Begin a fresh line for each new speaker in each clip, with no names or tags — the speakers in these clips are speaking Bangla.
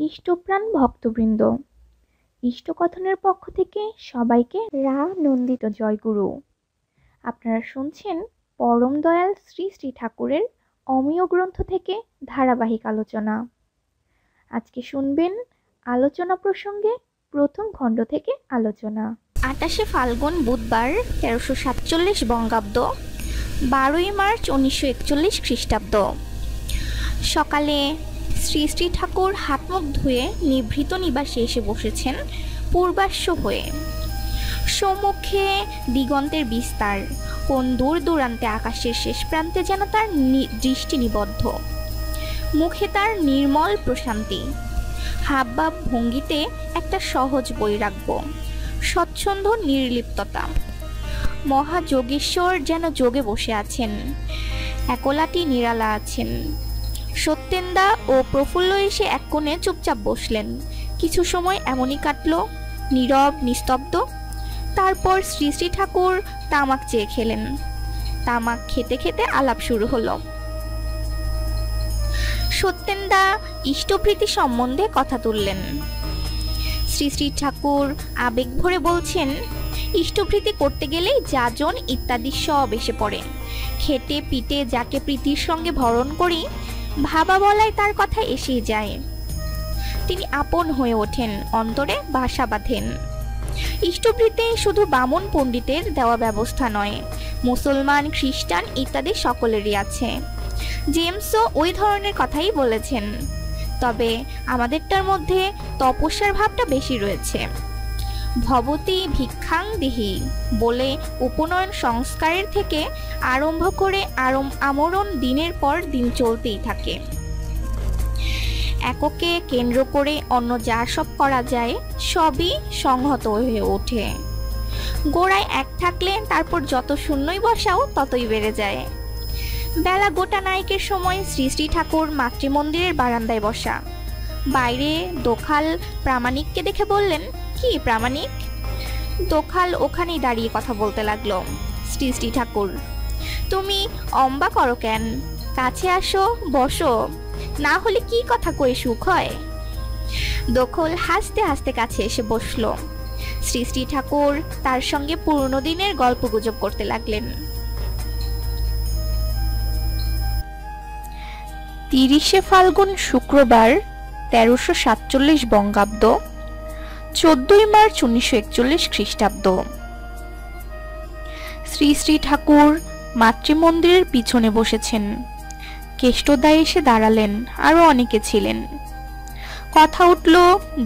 ইষ্টপ্রাণ ভক্তবৃন্দ, ইষ্টকথনের পক্ষ থেকে সবাইকে নন্দিত জয়গুরু। আপনারা শুনছেন পরম দয়াল শ্রী শ্রী ঠাকুরের অমীয় গ্রন্থ থেকে ধারাবাহিক আলোচনা। আজকে শুনবেন আলোচনা প্রসঙ্গে প্রথম খণ্ড থেকে আলোচনা। 28 ফাল্গুন বুধবার 1347 বঙ্গাব্দ, 12 মার্চ 1941 খ্রিস্টাব্দ। সকালে শ্রী শ্রী ঠাকুর হাত মুখ ধুয়ে নিভৃত নিবাসে এসে বসেছেন পূর্বাশ্ব হয়ে। সম্মুখে দিগন্তের বিস্তার, কোন দূর দূরান্তে আকাশের শেষ প্রান্তে যেন তার দৃষ্টি নিবদ্ধ। মুখে তার নির্মল প্রশান্তি, হাবভাব ভঙ্গিতে একটা সহজ বৈরাগ্য, স্বচ্ছন্দ নির্লিপ্ততা। মহাযোগেশ্বর যেন যোগে বসে আছেন, একলাটি নিরালা আছেন। সত্যেন্দা ও প্রফুল্ল এসে এক কোণে চুপচাপ বসলেন। কিছু সময় এমনই কাটল, নীরব নিস্তব্ধ। তারপর শ্রী শ্রী ঠাকুর তামাক চেয়ে খেলেন। তামাক খেতে খেতে আলাপ শুরু হলো। সত্যেন্দা ইষ্টপ্রীতি সম্বন্ধে কথা তুললেন। শ্রী শ্রী ঠাকুর আবেগ ভরে বলছেন, ইষ্টপ্রীতি করতে গেলেই যাজন ইত্যাদি সব এসে পড়ে। খেটে পিটে যাকে প্রীতির সঙ্গে ভরণ করি, ভাবা বলায় তার কথা এসেই যায়। তিনি আপন হয়ে ওঠেন, অন্তরে বাসা বাঁধেন। ইষ্টপ্রীতি শুধু বামন পণ্ডিতের দেওয়া ব্যবস্থা নয়, মুসলমান, খ্রিস্টান ইত্যাদি সকলেরই আছে। জেমসও ওই ধরনের কথাই বলেছেন। তবে আমাদেরটার মধ্যে তপস্যার ভাবটা বেশি রয়েছে। ভবতী ভিক্ষাং দেহি বলে উপনয়ন সংস্কারের থেকে আরম্ভ করে আমরণ দিনের পর দিন চলতেই থাকে। এককে কেন্দ্র করে অন্য যা সব করা যায় সবই সংহত হয়ে ওঠে। গোড়ায় এক থাকলে তারপর যত শূন্যই বসাও ততই বেড়ে যায়। বেলা গোটা নায়কের সময় শ্রী শ্রী ঠাকুর মাতৃমন্দিরের বারান্দায় বসা। বাইরে দোখাল প্রামাণিককে দেখে বললেন, কি প্রামাণিক? দোখাল ওখানেই দাঁড়িয়ে কথা বলতে লাগলো। শ্রী শ্রী ঠাকুর, তুমি অম্বা করো কেন? কাছে আসো, বসো, না হলে কি কথা কয়ে সুখ হয়? দোখল হাসতে হাসতে কাছে এসে বসলো। শ্রী শ্রী ঠাকুর তার সঙ্গে পুরনো দিনের গল্প গুজব করতে লাগলেন। 30 ফাল্গুন শুক্রবার 1347 বঙ্গাব্দ, 14 মার্চ 1941 খ্রিস্টাব্দ। শ্রী শ্রী ঠাকুর মাতৃমন্দিরের পিছনে বসেছেন। কেষ্টদা এসে দাঁড়ালেন, আরো অনেকে ছিলেন। কথা উঠল,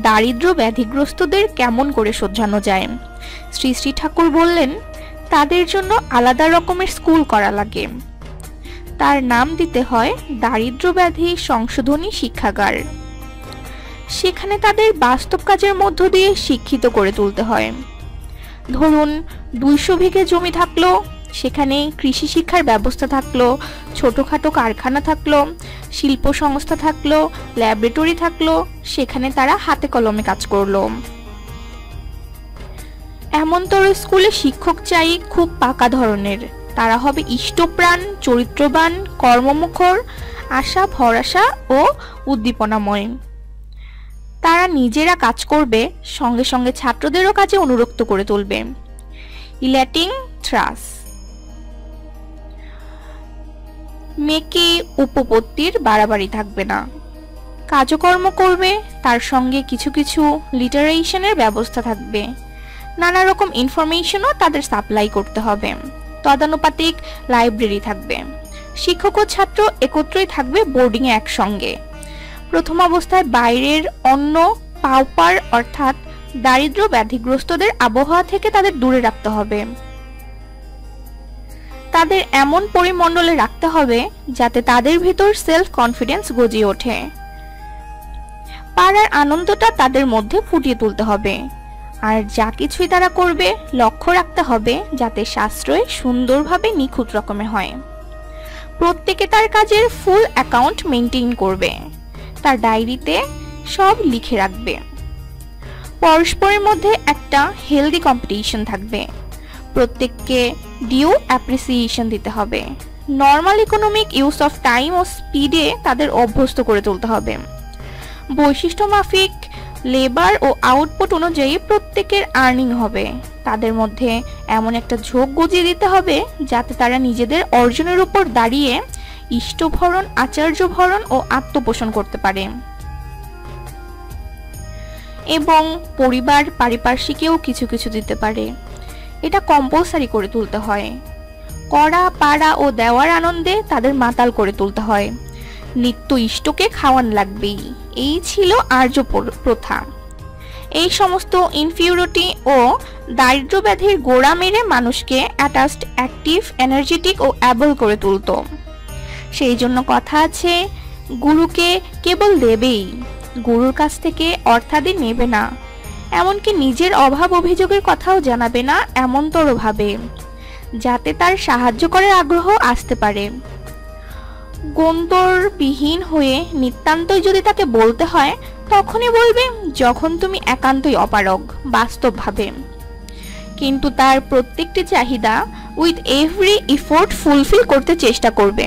দারিদ্র ব্যাধিগ্রস্তদের কেমন করে শোধরানো যায়। শ্রী শ্রী ঠাকুর বললেন, তাদের জন্য আলাদা রকমের স্কুল করা লাগে। তার নাম দিতে হয় দারিদ্র ব্যাধি সংশোধনী শিক্ষাগার। সেখানে তাদের বাস্তব কাজের মধ্য দিয়ে শিক্ষিত করে তুলতে হয়। ধরুন 200 বিঘে জমি থাকলো, সেখানে কৃষি শিক্ষার ব্যবস্থা থাকলো, ছোটখাটো কারখানা থাকলো, শিল্প সংস্থা থাকলো, ল্যাবরেটরি থাকলো, সেখানে তারা হাতে কলমে কাজ করলো। এমনতর স্কুলে শিক্ষক চাই খুব পাকা ধরনের। তারা হবে ইষ্টপ্রাণ, চরিত্রবান, কর্মমুখর, আশা ভরসা ও উদ্দীপনাময়। তারা নিজেরা কাজ করবে, সঙ্গে সঙ্গে ছাত্রদেরও কাজে অনুরক্ত করে তুলবে। ইলাটিং থ্রাস মেকে উপপত্তির বাড়াবাড়ি থাকবে না। কাজকর্ম করবে, তার সঙ্গে কিছু কিছু লিটারেশনের ব্যবস্থা থাকবে। নানা রকম ইনফরমেশনও তাদের সাপ্লাই করতে হবে। তদানুপাতিক লাইব্রেরি থাকবে। শিক্ষক ও ছাত্র একত্রই থাকবে বোর্ডিংয়ে একসঙ্গে। প্রথম অবস্থায় বাইরের অন্য পাউপার অর্থাৎ দারিদ্র ব্যাধিগ্রস্তদের আবহাওয়া থেকে তাদের দূরে রাখতে হবে। তাদের এমন পরিমণ্ডলে রাখতে হবে যাতে তাদের ভিতর সেলফ কনফিডেন্স গজিয়ে ওঠে। পাড়ার আনন্দটা তাদের মধ্যে ফুটিয়ে তুলতে হবে। আর যা কিছুই তারা করবে লক্ষ্য রাখতে হবে যাতে সাশ্রয় সুন্দরভাবে নিখুঁত রকমে হয়। প্রত্যেকে তার কাজের ফুল অ্যাকাউন্ট মেইনটেইন করবে, তার ডায়েরিতে সব লিখে রাখবে। পরস্পরের মধ্যে একটা হেলদি কম্পিটিশন থাকবে। প্রত্যেককে ডিউ অ্যাপ্রিসিয়েশন দিতে হবে। Normal economic use of time ও স্পিডে তাদের অভ্যস্ত করে তুলতে হবে। বৈশিষ্ট্য মাফিক লেবার ও আউটপুট অনুযায়ী প্রত্যেকের আর্নিং হবে। তাদের মধ্যে এমন একটা ঝোঁক গজিয়ে দিতে হবে যাতে তারা নিজেদের অর্জনের উপর দাঁড়িয়ে ইষ্টভরণ, আচার্যভরণ ও আত্মপোষণ করতে পারে এবং পরিবার পারিপার্শ্বিকেও কিছু কিছু দিতে পারে। এটা কম্পালসারি করে তুলতে হয়। করা, পাড়া ও দেওয়ার আনন্দে তাদের মাতাল করে তুলতে হয়। নিত্য ইষ্টকে খাওয়ান লাগবেই, এই ছিল আর্য প্রথা। এই সমস্ত ইনফিউরিটি ও দারিদ্র ব্যাধির গোড়া মেরে মানুষকে অ্যাটাচড, অ্যাক্টিভ, এনার্জেটিক ও অ্যাবল করে তুলত। সেই জন্য কথা আছে, গুরুকে কেবল দেবেই, গুরুর কাছ থেকে অর্থাদি নেবে না, এমনকি নিজের অভাব অভিযোগের কথাও জানাবে না এমনতর ভাবে, যাতে তার সাহায্য করার আগ্রহ আসতে পারে। গন্তরবিহীন হয়ে নিতান্তই যদি তাকে বলতে হয়, তখনই বলবে যখন তুমি একান্তই অপারগ, বাস্তবভাবে। কিন্তু তার প্রত্যেকটি চাহিদা উইথ এভরি এফোর্ট ফুলফিল করতে চেষ্টা করবে।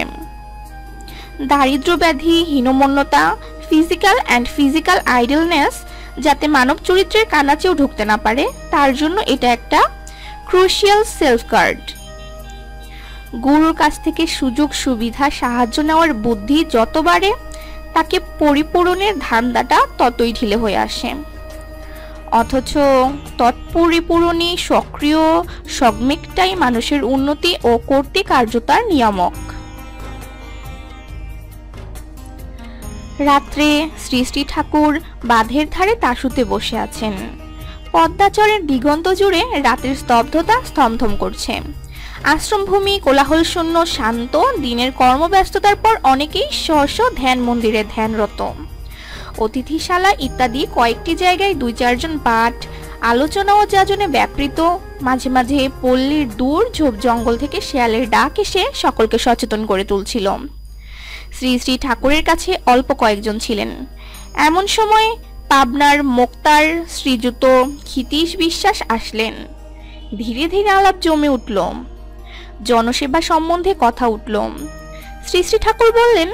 দারিদ্র ব্যাধি, হীনমন্যতা, ফিজিক্যাল আইডলনেস যাতে মানব চরিত্রের কানাচেও ঢুকতে না পারে, তার জন্য এটা একটা ক্রুশিয়াল সেফগার্ড। গুরুর কাছ থেকে সুযোগ সুবিধা, সাহায্য নেওয়ার বুদ্ধি যত বাড়ে, তাকে পরিপূরণের ধান্দাটা ততই ঢিলে হয়ে আসে। অথচ তৎপরিপূরণী সক্রিয় সগমিকটাই মানুষের উন্নতি ও কর্তৃকার্যতার নিয়ামক। রাত্রে শ্রী শ্রী ঠাকুর বাঁধের ধারে তাসুতে বসে আছেন। পদ্মাচরের দিগন্ত জুড়ে রাতের স্তব্ধতা স্তম্ভম করছে। আশ্রমভূমি কোলাহল শূন্য, শান্ত। দিনের কর্মব্যস্ততার পর অনেকেই স্ব ধ্যান মন্দিরে ধ্যানরত। অতিথিশালা ইত্যাদি কয়েকটি জায়গায় 2-4 জন পাঠ, আলোচনা ও যাজনে ব্যাপৃত। মাঝে মাঝে পল্লীর দূর ঝোপ জঙ্গল থেকে শেয়ালের ডাক এসে সকলকে সচেতন করে তুলছিল। শ্রী শ্রী ঠাকুরের কাছে অল্প কয়েকজন ছিলেন। এমন সময় পাবনার মোক্তার শ্রীযুত ক্ষিতীশ বিশ্বাস আসলেন। ধীরে ধীরে আলাপ জমে উঠল, জনসেবা সম্বন্ধে কথা উঠল। শ্রী শ্রী ঠাকুর বললেন,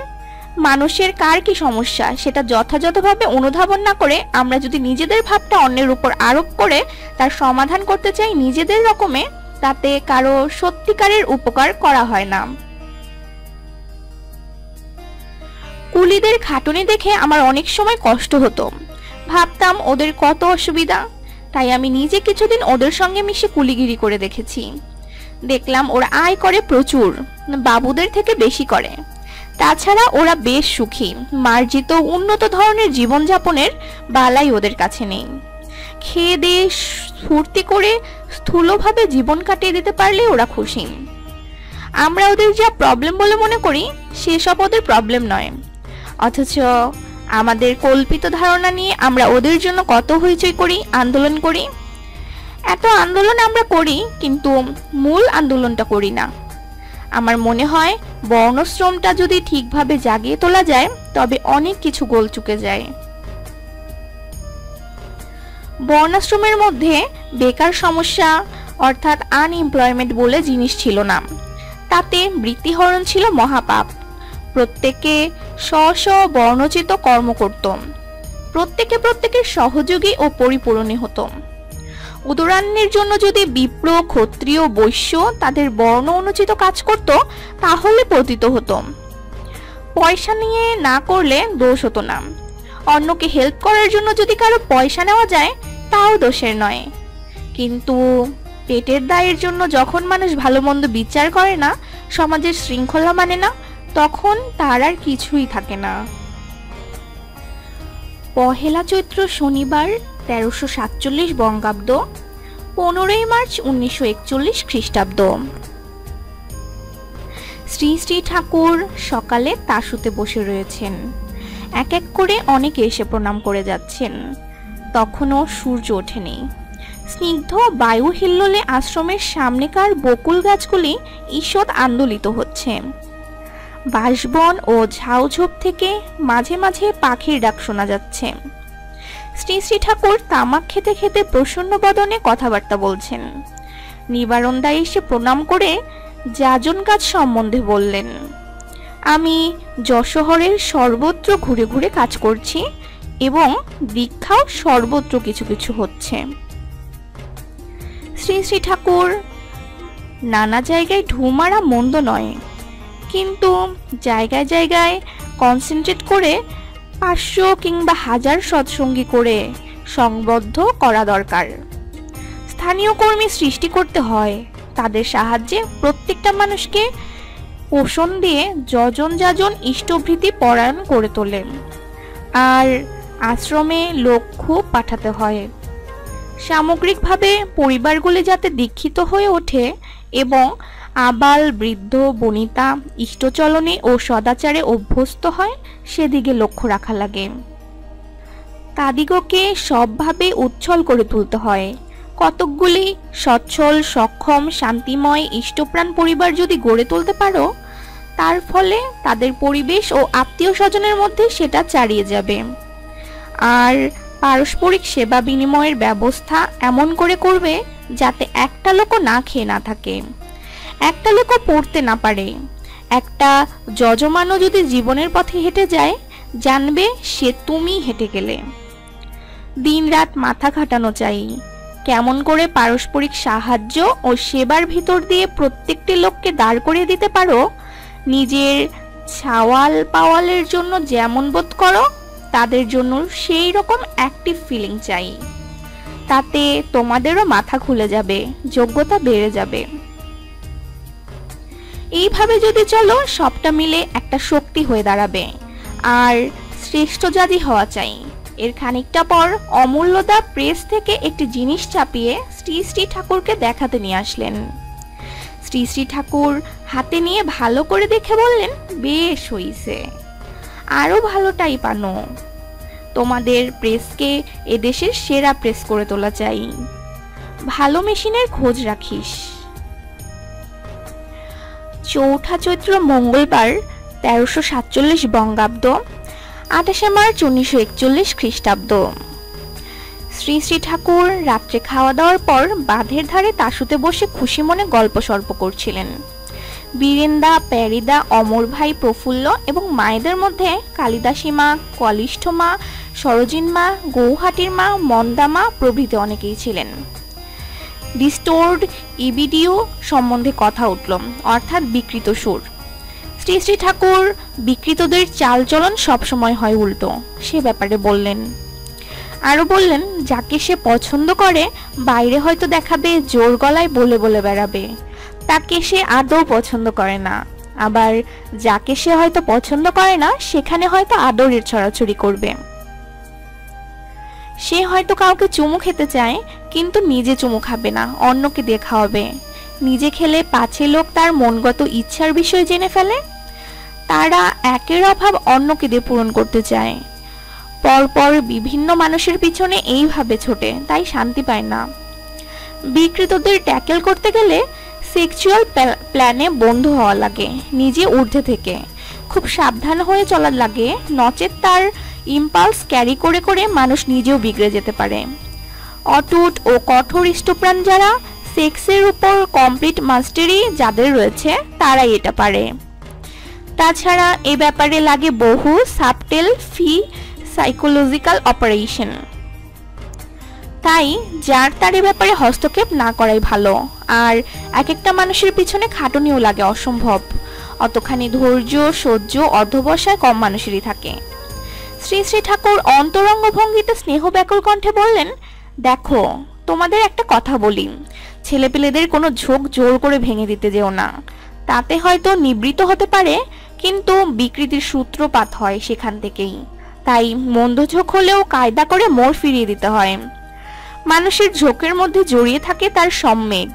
মানুষের কার কি সমস্যা সেটা যথাযথভাবে অনুধাবন না করে আমরা যদি নিজেদের ভাবটা অন্যের উপর আরোপ করে তার সমাধান করতে চাই নিজেদের রকমে, তাতে কারো সত্যিকারের উপকার করা হয় না। কুলিদের খাটুনি দেখে আমার অনেক সময় কষ্ট হতো। ভাবতাম ওদের কত অসুবিধা, তাই আমি নিজে কিছুদিন ওদের সঙ্গে মিশে কুলিগিরি করে দেখেছি। দেখলাম ওরা আয় করে প্রচুর, বাবুদের থেকে বেশি করে। তাছাড়া ওরা বেশ সুখী, মার্জিত উন্নত ধরনের জীবনযাপনের বালাই ওদের কাছে নেই। খেয়ে দিয়ে ফুর্তি করে স্থূলভাবে জীবন কাটিয়ে দিতে পারলে ওরা খুশি। আমরা ওদের যা প্রবলেম বলে মনে করি সেসব ওদের প্রবলেম নয়, অথচ আমাদের কল্পিত ধারণা নিয়ে আমরা ওদের জন্য কত হইচই করি, আন্দোলন করি। এত আন্দোলন আমরা করি, কিন্তু মূল আন্দোলনটা করি না। আমার মনে হয় বর্ণশ্রমটা যদি ঠিকভাবে জাগিয়ে তোলা যায় তবে অনেক কিছু গোল চুকে যায়। বর্ণাশ্রমের মধ্যে বেকার সমস্যা অর্থাৎ আনএমপ্লয়মেন্ট বলে জিনিস ছিল না। তাতে বৃত্তিহরণ ছিল মহাপাপ। প্রত্যেকে স্ব বর্ণচিত কর্ম করত, প্রত্যেকে প্রত্যেকের সহযোগী ও পরিপূরণী হতো। উদরান্নের জন্য যদি বিপ্র, ক্ষত্রিয়, বৈশ্য তাদের বর্ণ অনুচিত কাজ করত তাহলে পতিত হতো। পয়সা নিয়ে না করলে দোষ হতো না। অন্যকে হেল্প করার জন্য যদি কারো পয়সা নেওয়া যায় তাও দোষের নয়। কিন্তু পেটের দায়ের জন্য যখন মানুষ ভালো মন্দ বিচার করে না, সমাজের শৃঙ্খলা মানে না, তখন তার আর কিছুই থাকে না। পহেলা চৈত্র শনিবার 1347 বঙ্গাব্দ, 15 মার্চ 1941 খ্রিস্টাব্দ। শ্রী শ্রী ঠাকুর সকালে তাসুতে বসে রয়েছেন। এক এক করে অনেকে এসে প্রণাম করে যাচ্ছেন। তখনও সূর্য ওঠেনি। স্নিগ্ধ বায়ু হিল্লোলে আশ্রমের সামনেকার বকুল গাছগুলি ঈষৎ আন্দোলিত হচ্ছে। বাঁশবন ও ঝাউঝোপ থেকে মাঝে মাঝে পাখির ডাক শোনা যাচ্ছে। শ্রী শ্রী ঠাকুর তামাক খেতে খেতে প্রসন্ন বদনে কথাবার্তা বলছেন। নিবারণদা এসে প্রণাম করে যাজন কাজ সম্বন্ধে বললেন। আমি যশোহরের সর্বত্র ঘুরে ঘুরে কাজ করছি, এবং দীক্ষাও সর্বত্র কিছু কিছু হচ্ছে। শ্রী শ্রী ঠাকুর, নানা জায়গায় ঢুমারা মন্দ নয়, কিন্তু জায়গায় জায়গায় কনসেন্ট্রেট করে 500 কিংবা 1000 সৎসঙ্গী করে সংবদ্ধ করা দরকার। স্থানীয় কর্মী সৃষ্টি করতে হয়, তাদের সাহায্যে প্রত্যেকটা মানুষকে পোষণ দিয়ে যজন যাজন ইষ্টভৃতি পরায়ণ করে তোলে। আর আশ্রমে লোক খুব পাঠাতে হয়, সামগ্রিকভাবে পরিবারগুলি যাতে দীক্ষিত হয়ে ওঠে এবং আবাল বৃদ্ধ বনিতা ইষ্টচলনে ও সদাচারে অভ্যস্ত হয়, সেদিকে লক্ষ্য রাখা লাগে। তাদিগকে সবভাবে উচ্ছল করে তুলতে হয়। কতকগুলি সচ্ছল সক্ষম শান্তিময় ইষ্টপ্রাণ পরিবার যদি গড়ে তুলতে পারো, তার ফলে তাদের পরিবেশ ও আত্মীয় স্বজনের মধ্যে সেটা ছাড়িয়ে যাবে। আর পারস্পরিক সেবা বিনিময়ের ব্যবস্থা এমন করে করবে যাতে একটা লোকও না খেয়ে না থাকে, একটা লোকও পড়তে না পারে। একটা যজমানও যদি জীবনের পথে হেঁটে যায়, জানবে সে তুমি হেঁটে গেলে। দিনরাত মাথা খাটানো চাই, কেমন করে পারস্পরিক সাহায্য ও সেবার ভিতর দিয়ে প্রত্যেকটি লোককে দাঁড় করিয়ে দিতে পারো, নিজের ছাওয়াল পাওয়ালের জন্য যেমন বোধ করো, তাদের জন্য সেই রকম অ্যাক্টিভ ফিলিং চাই। তাতে তোমাদেরও মাথা খুলে যাবে, যোগ্যতা বেড়ে যাবে। এইভাবে যদি চলো, সবটা মিলে একটা শক্তি হয়ে দাঁড়াবে। আর শ্রেষ্ঠ জাতি হওয়া চাই। এর খানিকটা পর অমূল্যদা প্রেস থেকে একটি জিনিস চাপিয়ে শ্রী শ্রী ঠাকুরকে দেখাতে নিয়ে আসলেন। শ্রী শ্রী ঠাকুর হাতে নিয়ে ভালো করে দেখে বললেন, বেশ হইছে, আরো ভালোটাই পানো। তোমাদের প্রেসকে এদেশের সেরা প্রেস করে তোলা চাই। ভালো মেশিনের খোঁজ রাখিস। 4 চৈত্র মঙ্গলবার 1347 বঙ্গাব্দ, 28 মার্চ 1941 খ্রিস্টাব্দ। শ্রী শ্রী ঠাকুর রাত্রে খাওয়া দাওয়ার পর বাঁধের ধারে তাসুতে বসে খুশি মনে গল্প সল্প করছিলেন। বীরেন্দা, প্যারিদা, অমর ভাই, প্রফুল্ল এবং মায়েদের মধ্যে কালিদাসী মা, কলিষ্ঠ মা, সরোজিন মা, গৌহাটির মা, মন্দা মা প্রভৃতি অনেকেই ছিলেন। ডিস্টোর্ড ইবিডিও সম্বন্ধে কথা উঠল, অর্থাৎ বিকৃত সুর। শ্রী শ্রী ঠাকুর বিকৃতদের চালচলন সবসময় হয় উল্টো, সে ব্যাপারে বললেন। আরো বললেন, যাকে সে পছন্দ করে বাইরে হয়তো দেখাবে, জোর গলায় বলে বলে বেড়াবে, তাকে সে আদৌ পছন্দ করে না। আবার যাকে সে হয়তো পছন্দ করে না, সেখানে হয়তো আদরের ছড়াছড়ি করবে। সে হয়তো কাউকে চুমু খেতে চায়, কিন্তু নিজে চুমু খাবে না, অন্যকে দিয়ে খাওয়াবে। নিজে খেলে পাছে লোক তার মনগত ইচ্ছার বিষয় জেনে ফেলে। তারা একের অভাব অন্যকে দিয়ে পূরণ করতে চায়। পরপর বিভিন্ন মানুষের পিছনে এইভাবে ছোটে, তাই শান্তি পায় না। বিকৃতদের ট্যাকেল করতে গেলে সেক্সুয়াল প্ল্যানে বন্ধু হওয়া লাগে, নিজে ঊর্ধ্বে থেকে খুব সাবধান হয়ে চলার লাগে, নচেত তার ইম্পালস ক্যারি করে করে মানুষ নিজেও বিগড়ে যেতে পারে। অটুট ও কঠোর ইষ্টপ্রাণ যারা, সেক্সের উপর কমপ্লিট মাস্টারি যাদের রয়েছে, তারাই এটা পারে। তাছাড়া এ ব্যাপারে লাগে বহু সাবটেল সাইকোলজিক্যাল অপারেশন। তাই যার তার এ ব্যাপারে হস্তক্ষেপ না করাই ভালো। আর এক একটা মানুষের পিছনে খাটুনিও লাগে অসম্ভব, অতখানি ধৈর্য সহ্য অর্ধবসায় কম মানুষেরই থাকে। শ্রী শ্রী ঠাকুর অন্তরঙ্গ ভঙ্গিতে স্নেহ ব্যাকুল কণ্ঠে বললেন, দেখো, তোমাদের একটা কথা বলি, ছেলেপেলেদের কোনো ঝোঁক জোর করে ভেঙে দিতে যেও না। তাতে হয়তো নিবৃত হতে পারে, কিন্তু বিকৃতির সূত্রপাত হয় সেখান থেকেই। তাই মন্দ ঝোঁক হলেও কায়দা করে মোড় ফিরিয়ে দিতে হয়। মানুষের ঝোঁকের মধ্যে জড়িয়ে থাকে তার সম্বেগ,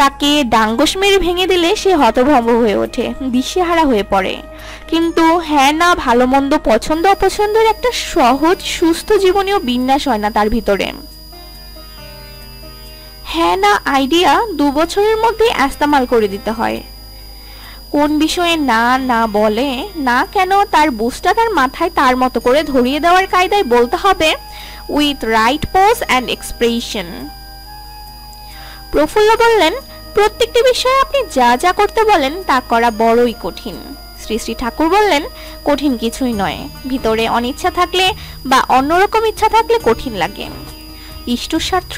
তাকে ডাঙ্গস মেরে ভেঙে দিলে সে হতভম্ব হয়ে ওঠে, দিশেহারা হয়ে পড়ে। কিন্তু হ্যাঁ না ভালো মন্দ পছন্দ অপছন্দের একটা সহজ সুস্থ জীবনীয় বিন্যাস হয় না তার ভিতরে। হ্যাঁ না আইডিয়া 2 বছরের মধ্যে আস্তামাল করে দিতে হয়। কোন বিষয়ে না না বলে না কেন, তার বুঝটা তার মাথায় তার মতো করে ধরিয়ে দেওয়ার কায়দায় বলতে হবে, with right pose and expression. Prafulla বললেন, প্রত্যেকটি বিষয়ে আপনি যা যা করতে বলেন তা করা বড়ই কঠিন। শ্রী শ্রী ঠাকুর বললেন, কঠিন কিছুই নয়। ভিতরে অনিচ্ছা থাকলে বা অন্যরকম ইচ্ছা থাকলে কঠিন লাগে। ইষ্টস্বার্থ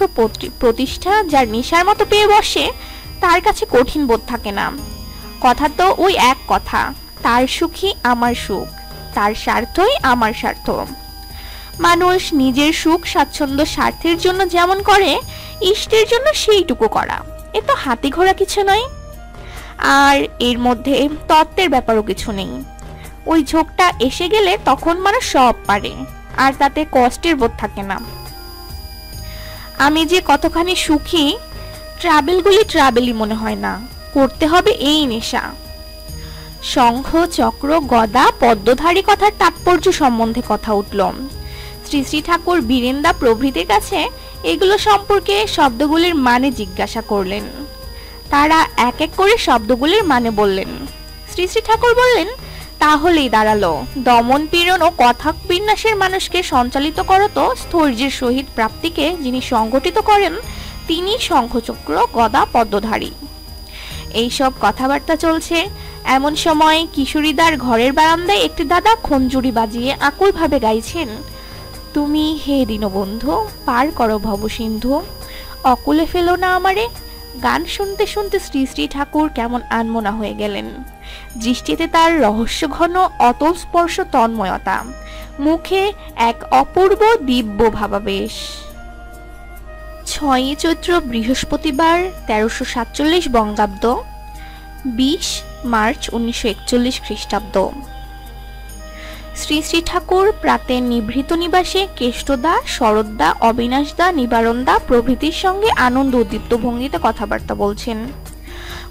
প্রতিষ্ঠা যার নেশার মতো পেয়ে বসে, তার কাছে কঠিন বোধ থাকে না। কথা তো ওই এক কথা, তার সুখই আমার সুখ, তার স্বার্থই আমার স্বার্থ। মানুষ নিজের সুখ স্বাচ্ছন্দ্য স্বার্থের জন্য যেমন করে, ইষ্টের জন্য সেইটুকু করা, এ তো হাতি ঘোড়া কিছু নয়। আর এর মধ্যে তত্ত্বের ব্যাপারও কিছু নেই। ওই ঝোঁকটা এসে গেলে তখন মানুষ সব পারে, আর তাতে কষ্টের বোধ থাকে না। আমি যে কতখানি সুখী, ট্রাভেলই মনে হয় না। করতে হবে এই নেশা। শঙ্খ, চক্র, গদা, পদ্মধারী কথার তাৎপর্য সম্বন্ধে কথা উঠল। শ্রী শ্রী ঠাকুর বীরেন্দা প্রভৃতির কাছে এগুলো সম্পর্কে শব্দগুলির মানে জিজ্ঞাসা করলেন। তারা এক এক করে শব্দগুলির মানে বললেন। শ্রী শ্রী ঠাকুর বললেন, তাহলেই দাঁড়ালো, দমন পীড়ন ও কথক বিন্যাসের মানুষকে সঞ্চালিত করত স্থৈর্যের সহিত প্রাপ্তিকে যিনি সংগঠিত করেন, তিনি শঙ্খচক্র গদা পদ্মধারী। এইসব কথাবার্তা চলছে। এমন সময় কিশোরীদার ঘরের বারান্দায় একটি দাদা খঞ্জুরি বাজিয়ে আকুলভাবে গাইছেন, তুমি হে দীনবন্ধু, পার করো ভবসিন্ধু, অকুলে ফেলো না আমারে। গান শুনতে শুনতে শ্রী শ্রী ঠাকুর কেমন আনমনা হয়ে গেলেন। দৃষ্টিতে তার রহস্যঘন অতল স্পর্শ তন্ময়তা, মুখে এক অপূর্ব দিব্য ভাবাবেশ। 6 চৈত্র বৃহস্পতিবার 1347 বঙ্গাব্দ, 20 মার্চ 1941 খ্রিস্টাব্দ। শ্রী শ্রী ঠাকুর প্রাতে নিভৃত নিবাসে কেষ্টদা, শরদ্দা, অবিনাশদা, নিবারণদা প্রভৃতির সঙ্গে আনন্দ উদ্দীপ্ত ভঙ্গিতে কথাবার্তা বলছেন।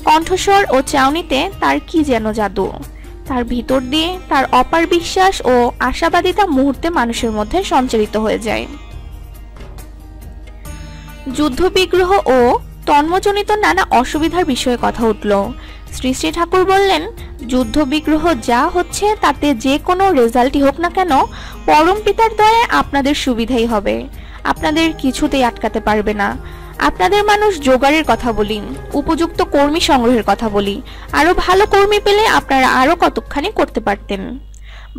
কণ্ঠস্বর ও চাউনিতে তার কি যেন জাদু। তার ভিতর দিয়ে তার অপার বিশ্বাস ও আশাবাদিতা মুহূর্তে মানুষের মধ্যে সঞ্চারিত হয়ে যায়। যুদ্ধ বিগ্রহ ও তন্মজনিত নানা অসুবিধার বিষয়ে কথা উঠল। শ্রী শ্রী ঠাকুর বললেন, যুদ্ধ বিগ্রহ যা হচ্ছে তাতে যে কোনো রেজাল্টই হোক না কেন, পরম পিতার দয়ায় আপনাদের সুবিধাই হবে। আপনাদের কিছুতেই আটকাতে পারবে না। আপনাদের মানুষ জোগাড়ের কথা বলি, উপযুক্ত কর্মী সংগ্রহের কথা বলি। আরো ভালো কর্মী পেলে আপনারা আরো কতখানি করতে পারতেন।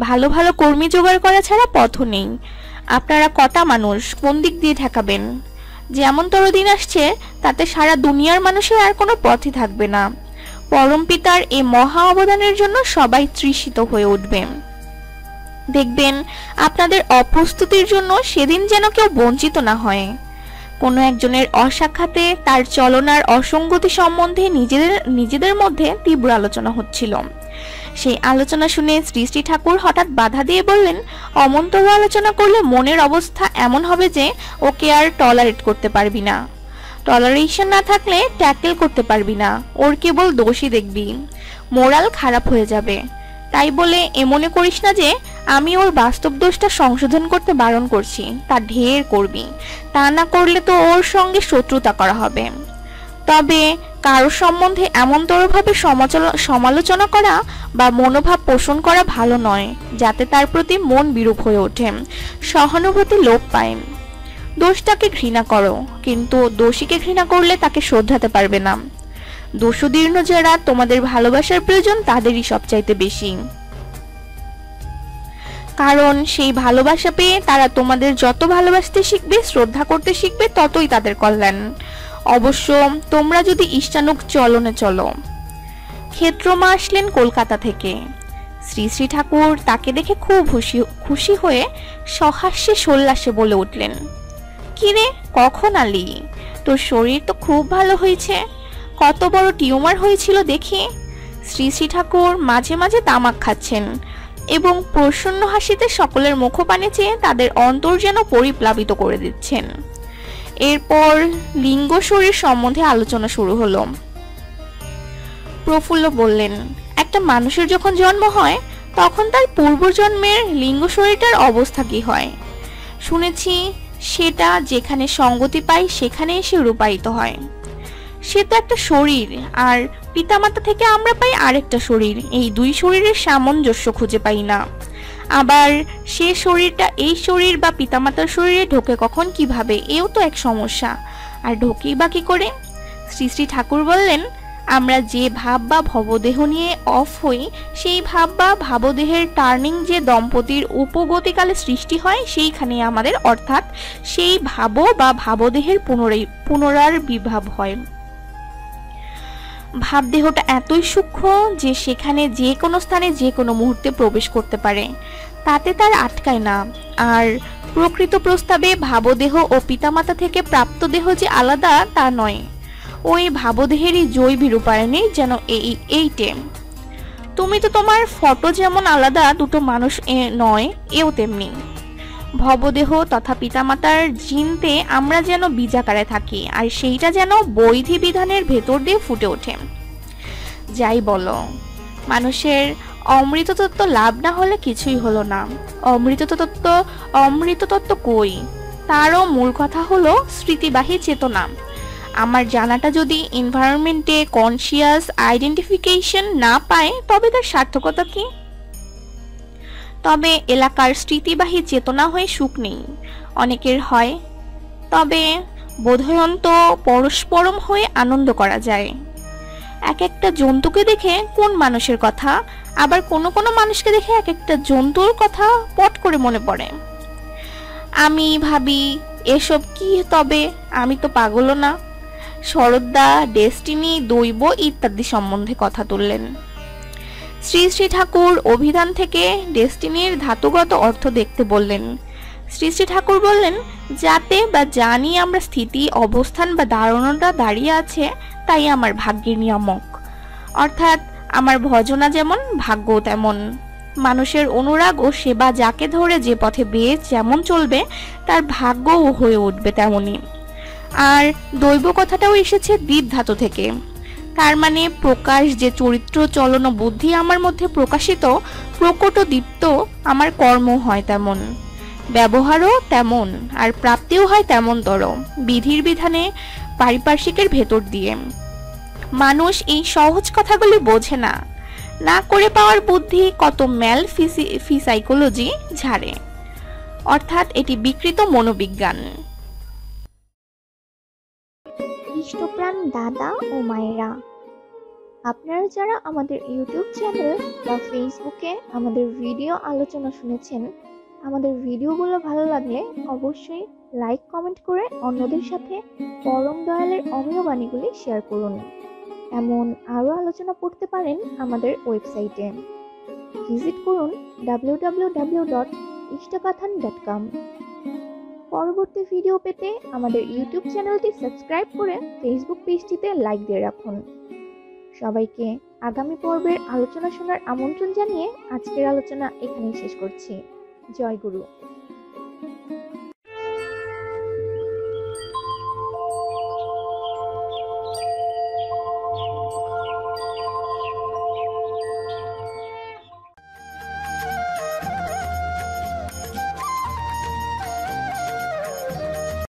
ভালো ভালো কর্মী জোগাড় করা ছাড়া পথও নেই। আপনারা কটা মানুষ, কোন দিক দিয়ে ঠেকাবেন? যেমনতর দিন আসছে তাতে সারা দুনিয়ার মানুষের আর কোনো পথই থাকবে না। পরম পিতার এই মহা অবদানের জন্য সবাই তৃষিত হয়ে উঠবে। দেখবেন আপনাদের অপ্রস্তুতির জন্য সেদিন যেন কেউ বঞ্চিত না হয়। কোনো একজনের অসাক্ষাতে তার চলনার অসঙ্গতি সম্বন্ধে নিজেদের মধ্যে তীব্র আলোচনা হচ্ছিল। সেই আলোচনা শুনে শ্রী শ্রী ঠাকুর হঠাৎ বাধা দিয়ে বললেন, অমন্তর আলোচনা করলে মনের অবস্থা এমন হবে যে ওকে আর টলারেট করতে পারবি না। টলারেশন না থাকলে ট্যাকেল করতে পারবি না। ওর কেবল দোষই দেখবি, মোরাল খারাপ হয়ে যাবে। তাই বলে মনে করিস না যে আমি ওর বাস্তব দোষটা সংশোধন করতে বারণ করছি। তা ঢের করবি, তা না করলে তো ওর সঙ্গে শত্রুতা করা হবে। তবে কারো সম্বন্ধে এমনতরভাবে সমালোচনা করা বা মনোভাব পোষণ করা ভালো নয় যাতে তার প্রতি মন বিরূপ হয়ে ওঠে, সহানুভূতি লোপ পায়। দোষটাকে ঘৃণা করো, কিন্তু দোষীকে ঘৃণা করলে তাকে শোধরাতে পারবে না। দোষোদীর্ণ যারা তোমাদের ভালোবাসার প্রয়োজন তাদেরই সবচাইতে বেশি, কারণ সেই ভালোবাসা পেয়ে তারা তোমাদের যত ভালোবাসতে শিখবে, শ্রদ্ধা করতে শিখবে, ততই তাদের কল্যাণ। অবশ্য তোমরা যদি ইষ্টানুগ চলনে চলো। ক্ষেত্রমা আসলেন কলকাতা থেকে। শ্রী শ্রী ঠাকুর তাকে দেখে খুব খুশি হয়ে সহাস্যে সোল্লাসে বলে উঠলেন, কিরে কখন আলি? তোর শরীর তো খুব ভালো হয়েছে। কত বড় টিউমার হয়েছিল দেখি। শ্রী শ্রী ঠাকুর মাঝে মাঝে তামাক খাচ্ছেন এবং প্রসন্ন হাসিতে সকলের মুখপানে চেয়ে তাদের অন্তর যেন পরিপ্লাবিত করে দিচ্ছেন। এরপর লিঙ্গ শরীর সম্বন্ধে আলোচনা শুরু হলো। প্রফুল্ল বললেন, একটা মানুষের যখন জন্ম হয় তখন তার পূর্বজন্মের লিঙ্গ শরীরটার অবস্থা কি হয়। শুনেছি সেটা যেখানে সঙ্গতি পায় সেখানে এসে রূপায়িত হয়। সে তো একটা শরীর, আর পিতামাতা থেকে আমরা পাই আরেকটা শরীর। এই দুই শরীরের সামঞ্জস্য খুঁজে পাই না। আবার সে শরীরটা এই শরীর বা পিতামাতার শরীরে ঢোকে কখন, কিভাবে, এও তো এক সমস্যা। আর ঢোকেই বা কি করে? শ্রী শ্রী ঠাকুর বললেন, আমরা যে ভাব বা ভবদেহ নিয়ে অফ হই, সেই ভাব বা ভাবদেহের টার্নিং যে দম্পতির উপগতিকালে সৃষ্টি হয় সেইখানে আমাদের, অর্থাৎ সেই ভাব বা ভাবদেহের পুনরাবির্ভাব হয়। ভাবদেহটা এতই সূক্ষ্ম যে সেখানে যে কোনো স্থানে যে কোনো মুহূর্তে প্রবেশ করতে পারে, তাতে তার আটকায় না। আর প্রকৃত প্রস্তাবে ভাবদেহ ও পিতামাতা থেকে প্রাপ্ত দেহ যে আলাদা তা নয়, ওই ভাবদেহেরই জৈবিক রূপায়ণে যেন এইটে। তুমি তো তোমার ফটো যেমন আলাদা দুটো মানুষ নয়, এও তেমনি। ভবদেহ তথা পিতামাতার জিনতে আমরা যেন বীজাকারে থাকি, আর সেইটা যেন বৈধি বিধানের ভেতর দিয়ে ফুটে ওঠে। যাই বলো, মানুষের অমৃততত্ত্ব লাভ না হলে কিছুই হলো না। অমৃততত্ত্ব কই? তারও মূল কথা হলো স্মৃতিবাহী চেতনা। আমার জানাটা যদি এনভায়রনমেন্টে কনসিয়াস আইডেন্টিফিকেশন না পায়, তবে তার সার্থকতা কি? তবে এলাকার স্মৃতিবাহী চেতনা হয়ে সুখ নেই, অনেকের হয়। তবে বোধয়ন্ত পরস্পরম হয়ে আনন্দ করা যায়। এক একটা জন্তুকে দেখে কোন মানুষের কথা, আবার কোনো কোনো মানুষকে দেখে এক একটা জন্তুর কথা পট করে মনে পড়ে। আমি ভাবি, এসব কি? তবে আমি তো পাগলও না। শরৎদা ডেস্টিনি, দৈব ইত্যাদি সম্বন্ধে কথা তুললেন। শ্রী শ্রী ঠাকুর অভিধান থেকে ডেস্টিনির ধাতুগত অর্থ দেখতে বললেন। শ্রী শ্রী ঠাকুর বললেন, যাতে বা জানি আমরা স্থিতি, অবস্থান বা ধারণাটা দাঁড়িয়ে আছে, তাই আমার ভাগ্যের নিয়ামক। অর্থাৎ আমার ভজনা যেমন, ভাগ্য তেমন। মানুষের অনুরাগ ও সেবা যাকে ধরে যে পথে বেয়ে যেমন চলবে, তার ভাগ্যও হয়ে উঠবে তেমনই। আর দৈব কথাটাও এসেছে দীপ ধাতু থেকে। তার মানে প্রকাশ যে চরিত্র, চলন ও বুদ্ধি আমার মধ্যে প্রকাশিত, প্রকট ও দীপ্ত, আমার কর্ম হয় তেমন, ব্যবহারও তেমন, আর প্রাপ্তিও হয় তেমনতর, বিধির বিধানে, পারিপার্শ্বিকের ভেতর দিয়ে। মানুষ এই সহজ কথাগুলি বোঝে না, না করে পাওয়ার বুদ্ধি কত ম্যাল সাইকোলজি ঝাড়ে। অর্থাৎ এটি বিকৃত মনোবিজ্ঞান।
ইষ্টপ্রাণ দাদা ও মায়েরা, আপনারা যারা আমাদের ইউটিউব চ্যানেল বা ফেসবুকে আমাদের ভিডিও আলোচনা শুনেছেন, আমাদের ভিডিওগুলো ভালো লাগলে অবশ্যই লাইক, কমেন্ট করে অন্যদের সাথে পরম দয়ালের অমীয় বাণীগুলি শেয়ার করুন। এমন আরও আলোচনা পড়তে পারেন আমাদের ওয়েবসাইটে। ভিজিট করুন www.ishtapathan.com। পরবর্তী ভিডিও পেতে আমাদের ইউটিউব চ্যানেলটি সাবস্ক্রাইব করে ফেসবুক পেজটিতে লাইক দিয়ে রাখুন। সবাইকে আগামী পর্বের আলোচনা শোনার আমন্ত্রণ জানিয়ে আজকের আলোচনা এখানেই শেষ করছি। জয় গুরু।